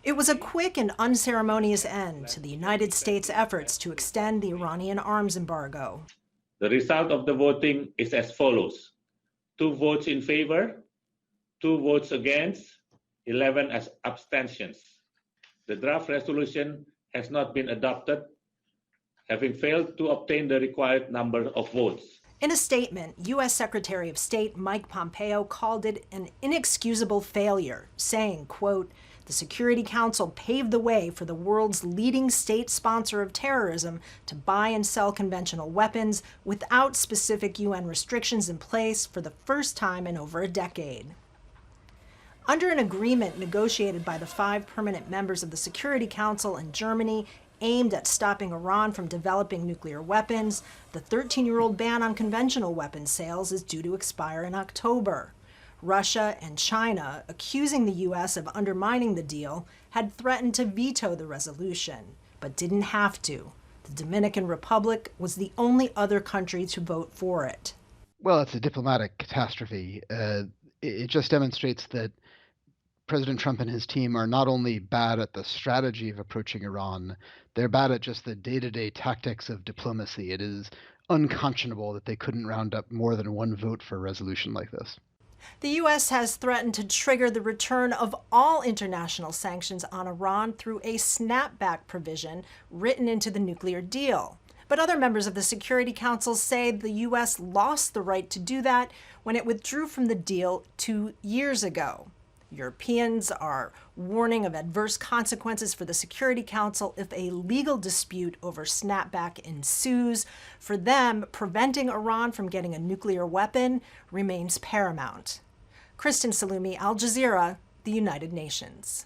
It was a quick and unceremonious end to the United States' efforts to extend the Iranian arms embargo. The result of the voting is as follows: 2 votes in favor, 2 votes against, 11 as abstentions. The draft resolution has not been adopted, having failed to obtain the required number of votes. In a statement, U.S. Secretary of State Mike Pompeo called it an inexcusable failure, saying, quote, "The Security Council paved the way for the world's leading state sponsor of terrorism to buy and sell conventional weapons without specific UN restrictions in place for the first time in over a decade." Under an agreement negotiated by the 5 permanent members of the Security Council and Germany aimed at stopping Iran from developing nuclear weapons, the 13-year-old ban on conventional weapons sales is due to expire in October. Russia and China, accusing the U.S. of undermining the deal, had threatened to veto the resolution, but didn't have to. The Dominican Republic was the only other country to vote for it. Well, it's a diplomatic catastrophe. It just demonstrates that President Trump and his team are not only bad at the strategy of approaching Iran, they're bad at just the day-to-day tactics of diplomacy. It is unconscionable that they couldn't round up more than 1 vote for a resolution like this. The U.S. has threatened to trigger the return of all international sanctions on Iran through a snapback provision written into the nuclear deal. But other members of the Security Council say the U.S. lost the right to do that when it withdrew from the deal 2 years ago. Europeans are warning of adverse consequences for the Security Council if a legal dispute over snapback ensues. For them, preventing Iran from getting a nuclear weapon remains paramount. Kristen, Saloomey, Al Jazeera, the United Nations.